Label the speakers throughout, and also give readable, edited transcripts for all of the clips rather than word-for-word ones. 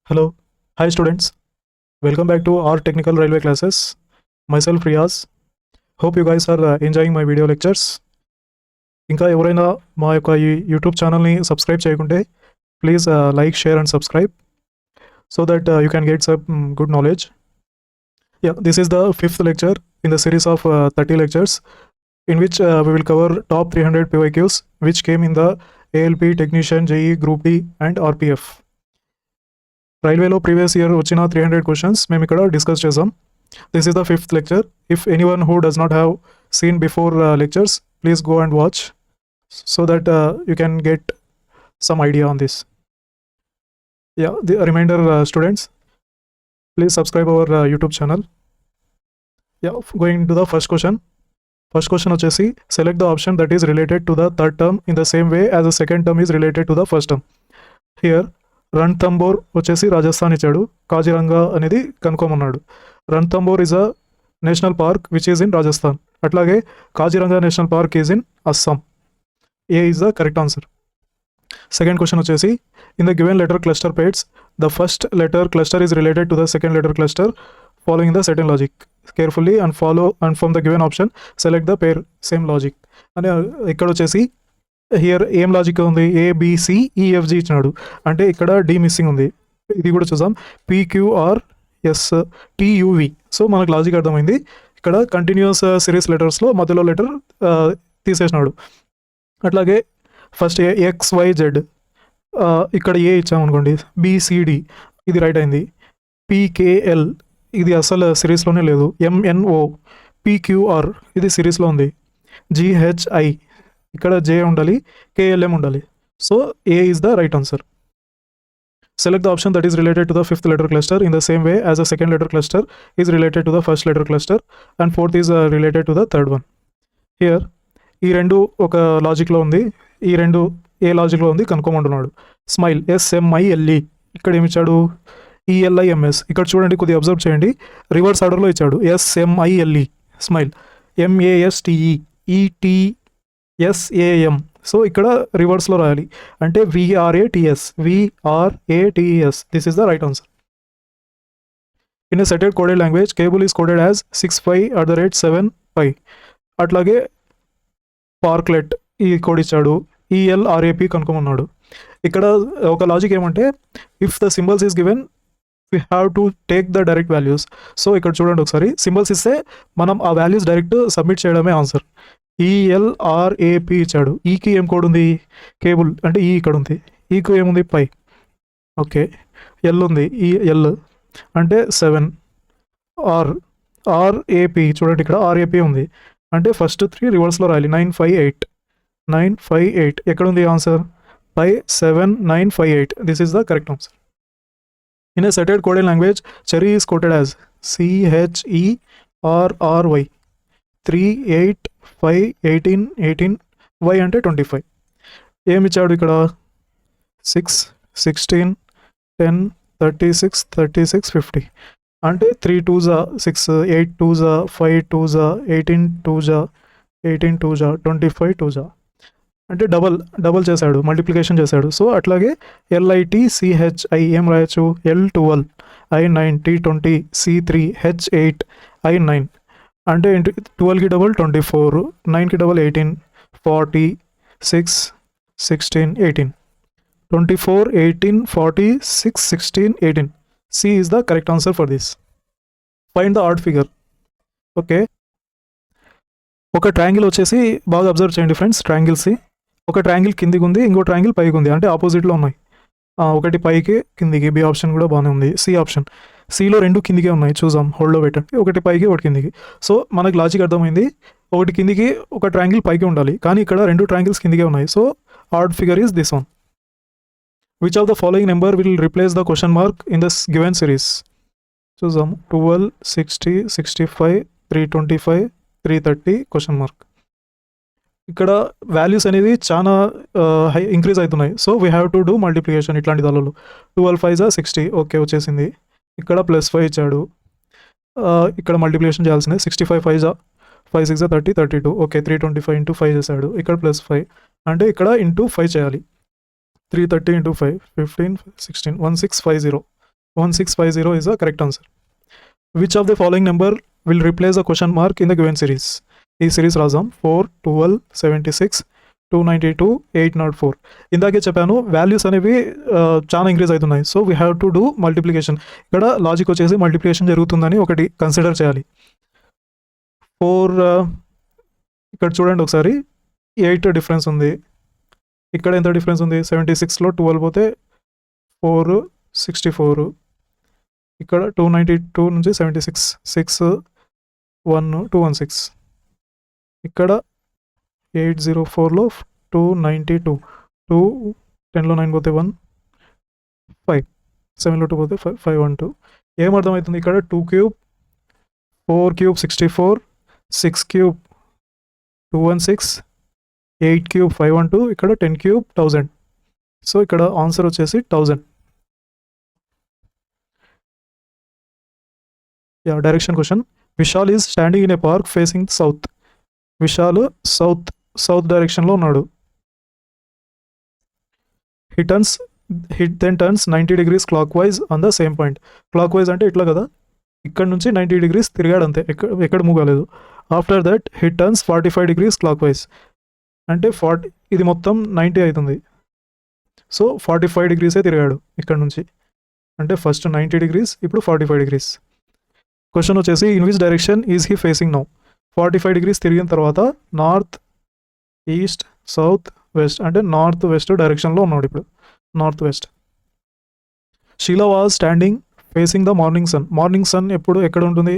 Speaker 1: Hello. Hi students. Welcome back to our technical railway classes. Myself Riyaz. Hope you guys are enjoying my video lectures. ఇంకా ఎవరైనా మా యొక్క ఈ YouTube ఛానల్ని subscribe చేయకుంటే please like share and subscribe so that you can get some good knowledge. This is the 5th lecture in the series of 30 lectures in which we will cover top 300 PYQs which came in the ALP, Technician, JEE, Group D and RPF. రైల్వేలో previous year వచ్చిన 300 questions మేము ఇక్కడ discuss చేసాం. This is the 5th lecture. If anyone who does not have seen before lectures please go and watch so that you can get some idea on this. The reminder students, please subscribe our YouTube channel. Going to the first question. First question వచ్చేసి select the option that is related to the third term in the same way as the second term is related to the first term. Here Ranthambore వచ్చేసి రాజస్థాన్ ఇచ్చాడు, కాజిరంగా అనేది కనుక్కోమన్నాడు. Ranthambore is a national park which is in Rajasthan. అట్లాగే Kaziranga national park is in Assam. A is the correct answer. Second question వచ్చేసి in the given letter cluster pairs the first letter cluster is related to the second letter cluster following the second logic. Carefully and follow and from the given option select the pair same logic అని. ఇక్కడ వచ్చేసి here ఏం logic ఉంది, ABCEFG ఇచ్చినాడు అంటే ఇక్కడ D missing ఉంది. ఇది కూడా చూసాం PQRSTUV. సో మనకు లాజిక్ అర్థమైంది. ఇక్కడ కంటిన్యూస్ సిరీస్ లెటర్స్లో మధ్యలో లెటర్ తీసేసినాడు. అట్లాగే ఫస్ట్ XYZ, ఇక్కడ ఏ ఇచ్చామనుకోండి, BCD ఇది రైట్ అయింది. PKL ఇది అసలు సిరీస్లోనే లేదు. MNO PQR ఇది సిరీస్లో ఉంది. GHI ఇక్కడ J ఉండాలి, KLM ఉండాలి. So A is the right answer. Select the option that is related to the fifth letter cluster in the same way as the second letter cluster is related to the first letter cluster and fourth is related to the third one. Here ఈ రెండు ఒక లాజిక్లో ఉంది, ఈ రెండు ఏ లాజిక్లో ఉంది కనుక్కోమంటున్నాడు. Smile SMILE ఇక్కడ ఏమి ఇచ్చాడు, ELIMS. ఇక్కడ చూడండి, కొద్దిగా అబ్జర్వ్ చేయండి, రివర్స్ ఆర్డర్లో ఇచ్చాడు. SMILE smile, MASTE ETSAM. So ఇక్కడ రివర్స్లో రాయాలి అంటే VRATS. This is the right answer. In a certain coded language cable is coded as 65@7 అట్లాగే పార్క్లెట్ ఈ కోడ్ ఇచ్చాడు. ELRAP కనుక్కోమన్నాడు. ఇక్కడ ఒక లాజిక్ ఏమంటే if the symbols is given we have to take the direct values. So ఇక్కడ చూడండి ఒకసారి, symbols ఇస్తే మనం ఆ వాల్యూస్ డైరెక్ట్ సబ్మిట్ చేయడమే ఆన్సర్. ELRAP ఇచ్చాడు. ఈకి ఏం కోడ్ ఉంది, కేబుల్ అంటే ఈ ఇక్కడ ఉంది. ఈకు ఏముంది, పై. ఓకే, ఎల్ ఉంది, EL అంటే 7. RAP చూడండి, ఇక్కడ RAP ఉంది అంటే ఫస్ట్ 3 రివర్స్లో రాయాలి. 958 ఎక్కడ ఉంది ఆన్సర్, పై 7958. This is the correct answer. In a certain coded language cherry is coded as CHERRY. 3, 8, 5, 18, Y అంటే 25. ఏమిచ్చాడు ఇక్కడ 6, 16, 10, 36, 50 అంటే 3 2s 6, 8 2s 5 2s 18 2s 25 2s అంటే డబల్ చేశాడు, మల్టిప్లికేషన్ చేశాడు. సో అట్లాగే LITCHI ఏం రాయొచ్చు, L12 I9 T20 C3 H8 I9 అంటే 12కి డబల్ 24, 9కి double 18, 40 6 16 18, 24 18 40 6 16 18. C is the correct answer for this. Find the odd figure. Okay, ఒక ట్రయాంగిల్ వచ్చేసి బాగా అబ్జర్వ్ చేయండి ఫ్రెండ్స్. ట్రయాంగిల్స్, ఒక ట్రయాంగిల్ కిందికి ఉంది, ఇంకో ట్రయాంగిల్ పైకి ఉంది, అంటే ఆపోజిట్లో ఉన్నాయి. ఒకటి పైకి కిందికి, బి ఆప్షన్ కూడా బాగానే ఉంది. సి ఆప్షన్, సిలో 2 కిందికే ఉన్నాయి, చూసాం, హోల్డ్లో పెట్టండి. ఒకటి పైకి ఒకటి కిందికి. సో మనకు లాజిక్ అర్థమైంది, ఒకటి కిందికి ఒక ట్రయాంగిల్ పైకి ఉండాలి, కానీ ఇక్కడ 2 ట్రయాంగిల్స్ కిందికే ఉన్నాయి. So odd figure is this one. Which of the following number will replace the question mark in the given series. చూసాం, 12 60 65 325 330 క్వశ్చన్ మార్క్. ఇక్కడ వాల్యూస్ అనేది చాలా హై ఇంక్రీజ్ అవుతున్నాయి. So we have to do multiplication ఇట్లాంటి దానిలో. 12 5 60 okay వచ్చేసింది. ఇక్కడ +5 ఇచ్చాడు, ఇక్కడ మల్టిప్లికేషన్ చేయాల్సిందే. 65 5 6 30 32 ఓకే. 325 × 5 చేశాడు, ఇక్కడ +5 అంటే ఇక్కడ × 5 చేయాలి. 330 × 5 15 16 1650 1650 is the correct answer. Which of the following number will replace the question mark in the given series? ఈ సిరీస్ రాజాం 4, 12, 76, 292, 804. ఇందాకే చెప్పాను వాల్యూస్ అనేవి చాలా ఇంక్రీజ్ అవుతున్నాయి. So we have to do multiplication. ఇక్కడ లాజిక్ వచ్చేసి మల్టిప్లికేషన్ జరుగుతుందని ఒకటి కన్సిడర్ చేయాలి. 4 ఇక్కడ చూడండి ఒకసారి 8 డిఫరెన్స్ ఉంది. ఇక్కడ ఎంత డిఫరెన్స్ ఉంది? 76లో 12 పోతే 4, 64. ఇక్కడ 292 నుంచి 76, 6, 1, 216. ఇక్కడ 804లో 292, 2, 10లో 9 పోతే 1, 5, 7లో 2 పోతే 5, 512. ఏమర్థమవుతుంది? ఇక్కడ 2 క్యూబ్, 4 క్యూబ్ 64, 6 క్యూబ్ 216, 8 క్యూబ్ 512, ఇక్కడ 10 క్యూబ్ 1000. సో ఇక్కడ ఆన్సర్ వచ్చేసి 1000. Direction question. Vishal is standing in a park facing south. Vishal south డైరెక్షన్లో ఉన్నాడు. He then turns 90 degrees clockwise on the same point. Clockwise అంటే ఇట్లా కదా, ఇక్కడ నుంచి 90 degrees తిరిగాడు అంతే, ఎక్కడ మూవ్ కాలేదు. After that he turns 45 degrees clockwise అంటే 40, ఇది మొత్తం 90 అవుతుంది. సో 45 degrees తిరిగాడు ఇక్కడ నుంచి, అంటే ఫస్ట్ 90 degrees, ఇప్పుడు 45 degrees. క్వశ్చన్ వచ్చేసి in which direction is he facing now. 45 degrees తిరిగిన తర్వాత నార్త్, ఈస్ట్, సౌత్, వెస్ట్ అంటే నార్త్ వెస్ట్ డైరెక్షన్లో ఉన్నాడు ఇప్పుడు, north west. Sheela was standing facing the morning sun. Morning sun ఎప్పుడు ఎక్కడ ఉంటుంది?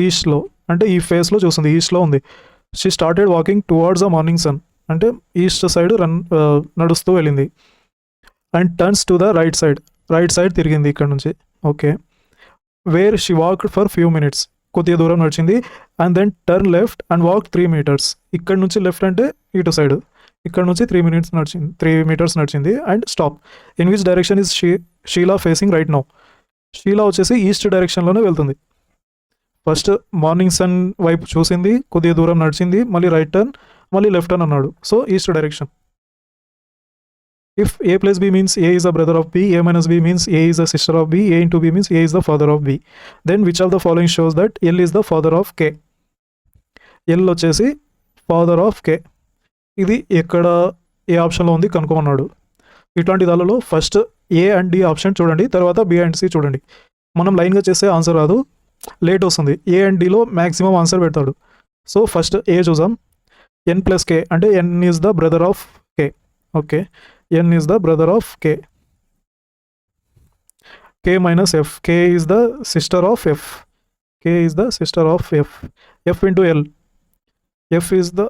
Speaker 1: ఈస్ట్లో, అంటే ఈ ఫేస్లో చూస్తుంది, ఈస్ట్లో ఉంది. She started walking towards the morning sun అంటే ఈస్ట్ సైడ్ నడుస్తూ వెళ్ళింది. And turns to the right side తిరిగింది ఇక్కడ నుంచి. Okay. Where she walked for few minutes, కొద్దిగా దూరం నడిచింది. And then turn left and walk 3 meters. ఇక్కడ నుంచి లెఫ్ట్ అంటే ఇటు సైడ్, ఇక్కడ నుంచి 3 meters నడిచింది and stop. In which direction is Sheela facing right now. Sheela వచ్చేసి ఈస్ట్ డైరెక్షన్లోనే వెళ్తుంది. ఫస్ట్ మార్నింగ్ సన్ వైపు చూసింది, కొద్దిగా దూరం నడిచింది, మళ్ళీ రైట్ టర్న్, మళ్ళీ లెఫ్ట్ టర్న్ అన్నాడు. So east direction. If A plus B means A is the brother of B, A minus B means A is the sister of B, A into B means A is the father of B, then which of the following shows that L is the father of K? L వచ్చేసి father of K. ఇది ఎక్కడ ఏ ఆప్షన్లో ఉంది కనుక్కోమన్నాడు. ఇట్లాంటి దానిలో first A and D option చూడండి, తర్వాత B and C చూడండి. మనం లైన్గా చేస్తే ఆన్సర్ రాదు, లేట్ వస్తుంది. A అండ్ Dలో మ్యాక్సిమం ఆన్సర్ పెడతాడు. సో ఫస్ట్ A చూసాం. N plus K అంటే N is the brother of K. Okay, N is the brother of K. K minus F. K is the sister of F. K is the sister of F. F into L. F is the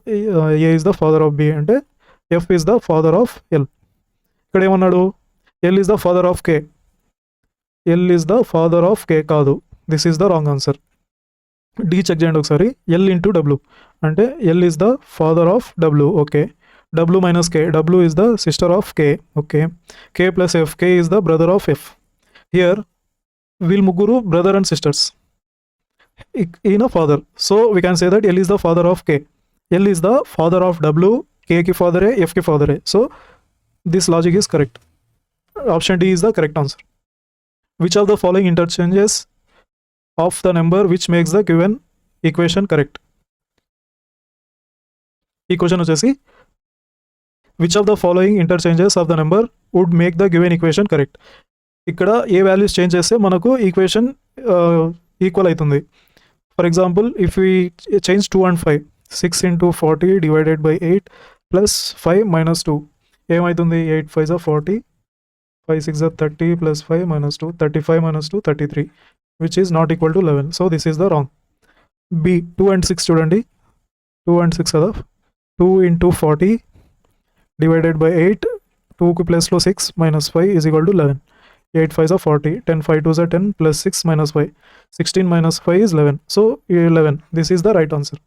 Speaker 1: A is the father of B అంటే F is the father of L. ఇక్కడ ఏమన్నాడు? L is the father of K. L is the father of K కాదు, this is the wrong answer. D check చేయండి ఒకసారి. L into W అంటే L is the father of W. Okay. W minus K. W is the sister of K. Okay. K plus F. K is the brother of F. Here, వీళ్ళు ముగ్గురు brother and sisters in a father. So we can say that L is the father of K. L is the father of W. K ki father hai, F ki father hai. So this logic is correct. Option D is the correct answer. Which of the following interchanges of the number which makes the given equation correct? ఈ question వచ్చేసి which of the following interchanges of the number would make the given equation correct? ఇక్కడ ఏ values change చేస్తే మనకు equation equal అవుతుంది. For example if we change 2 and 5, 6 into 40 divided by 8 plus 5 minus 2 ఏమవుతుంది? 8 5 are 40, 5 6 are 30 plus 5 minus 2, 35 minus 2 33, which is not equal to 11. So this is the wrong. B 2 and 6 చూడండి, 2 and 6 కదా, 2 into 40 divided by 8, 2 plus 6 minus 5 is equal to 11. 8 5 are 40, 10 5 2 are 10 plus 6 minus 5, 16 minus 5 is 11. So 11, this is the right answer.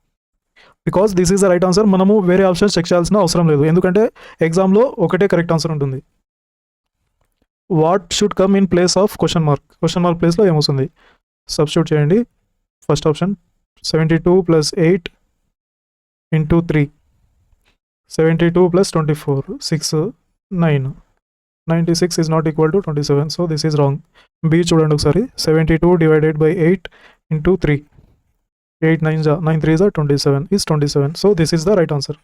Speaker 1: Because this is the right answer, మనము వేరే options check చేయాల్సిన అవసరం లేదు, ఎందుకంటే ఎగ్జామ్లో ఒకటే కరెక్ట్ ఆన్సర్ ఉంటుంది. What should come in place of question mark. Question mark ప్లేస్లో ఏమొస్తుంది? సబ్స్టిట్యూట్ చేయండి. First option 72 plus 8 into 3, 72 plus 24, 6, 9, 96 is not equal to 27. So this is wrong. B చూడండి ఒకసారి 72 divided by 8 into 3. 8 9 9 3 is 27 is 27. So this is the right answer.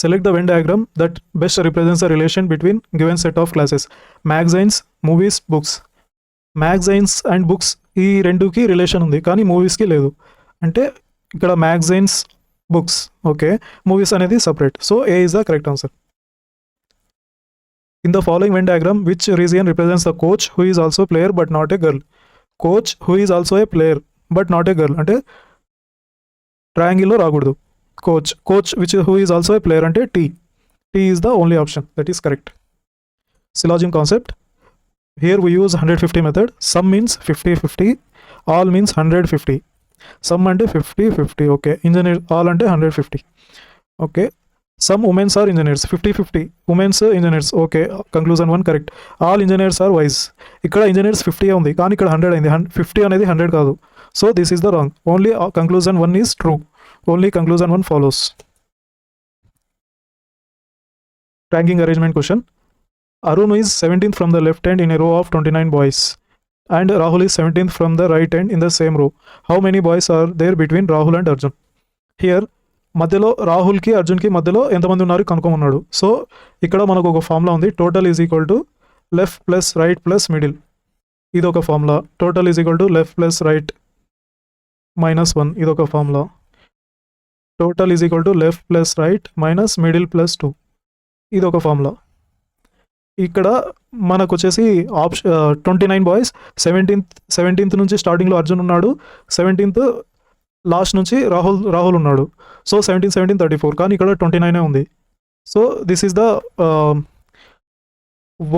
Speaker 1: Select the Venn diagram that best represents the relation between given set of classes. Magazines, movies, books. Magazines and books ఈ రెండుకి relation ఉంది కానీ మూవీస్కి లేదు. అంటే ఇక్కడ magazines, books, okay, movies అనేది separate. So A is the correct answer. In the following Venn diagram which region represents the coach who is also player but not a girl. Coach who is also a player but not a girl అంటే ట్రయాంగిల్లో రాకూడదు. Coach which who is also a player అంటే T is the only option. That is correct. Syllogism concept. Here we use 150 method. Sum means 50-50, all means 150. Sum ante 50-50, okay. Engineer all ante 150, okay. Some women are engineers, 50-50. Women's engineers, okay. Conclusion 1 correct. All engineers are wise. Ikkada engineers 50 undi kaani ikkada 100 aindi. 50 anedi 100 kaadu. So this is the wrong. Only conclusion 1 is true. Only conclusion 1 follows. Ranking arrangement question. Arun is 17th from the left hand in a row of 29 boys and Rahul is 17th from the right hand in the same row. How many boys are there between Rahul and Arjun? Here మధ్యలో రాహుల్కి అర్జున్కి మధ్యలో ఎంతమంది ఉన్నారు కనుక్కోమన్నాడు. So ఇక్కడ మనకు ఒక formula ఉంది. Total is equal to left plus right plus middle. ఇది ఒక formula. Total is equal to left plus right minus 1. ఇది ఒక formula. Total is equal to left plus right minus middle plus 2. ఇది ఒక ఫార్ములా. ఇక్కడ మనకు వచ్చేసి 29 బాయ్స్. 17th నుంచి స్టార్టింగ్లో అర్జున్ ఉన్నాడు, 17th లాస్ట్ నుంచి రాహుల్ ఉన్నాడు. సో 17 34 కానీ ఇక్కడ 29 ఉంది. So this is the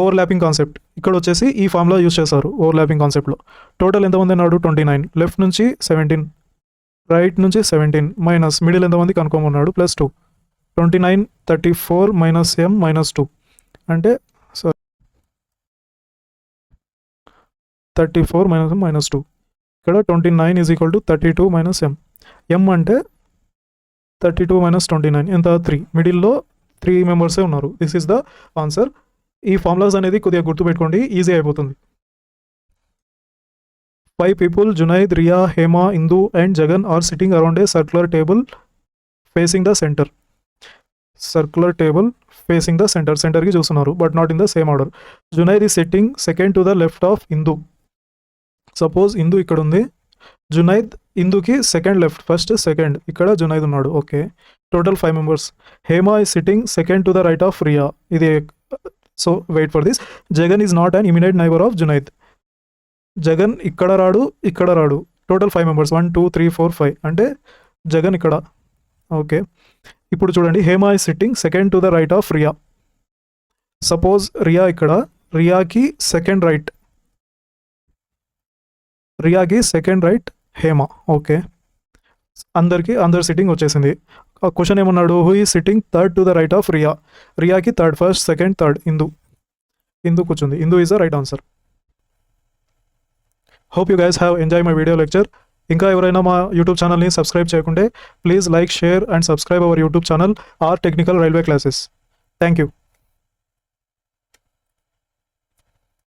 Speaker 1: overlapping concept. ఇక్కడ వచ్చేసి ఈ ఫార్ములా యూస్ చేశారు ఓవర్లాపింగ్ కాన్సెప్ట్లో. టోటల్ ఎంతమంది అన్నాడు 29. లెఫ్ట్ నుంచి 17, రైట్ నుంచి 17 మైనస్ మిడిల్ ఎంతమంది కనుక్కోమన్నాడు ప్లస్ 2. 29 34 మైనస్ m మైనస్ 2 అంటే 34 మైనస్ 2. ఇక్కడ 29 is equal to 32 minus m అంటే 32 మైనస్ 29 ఎంత 3. మిడిల్లో 3 మెంబర్సే ఉన్నారు. This is the answer. ఈ ఫార్ములాస్ అనేది కొద్దిగా గుర్తుపెట్టుకోండి, ఈజీ అయిపోతుంది. 5 people Junaid, Riya, Hema, Indu and Jagan are sitting around a circular table facing the center. Circular table facing the center. సెంటర్కి చూస్తున్నారు but not in the same order. Junaid is sitting second to the left of Indu. Suppose Indu ఇక్కడ ఉంది, జునైద్ ఇందుకి second left, first second, ఇక్కడ జునైద్ ఉన్నాడు, okay. Total 5 members. Hema is sitting second to the right of Riya. ఇది so wait for this. Jagan is not an immediate neighbour of Junaid. Jagan ఇక్కడ రాడు. Total 5 members 1 2 3 4 5 అంటే జగన్ ఇక్కడ, ఓకే. ఇప్పుడు చూడండి, Hema is sitting second to the right of Riya. Suppose Riya ఇక్కడ, రియాకి second right Hema, okay. అందరు సిట్టింగ్ వచ్చేసింది. క్వశ్చన్ ఏమన్నాడు, who is sitting third to the right of Riya. రియాకి third, first second third Indu కూర్చుంది. Indu is the right answer. Hope you guys have enjoy my video lecture. ఇంకా ఎవరైనా మా యూట్యూబ్ ఛానల్ని సబ్స్క్రైబ్ చేయకుంటే please like, share and subscribe our YouTube channel or technical railway classes. Thank you.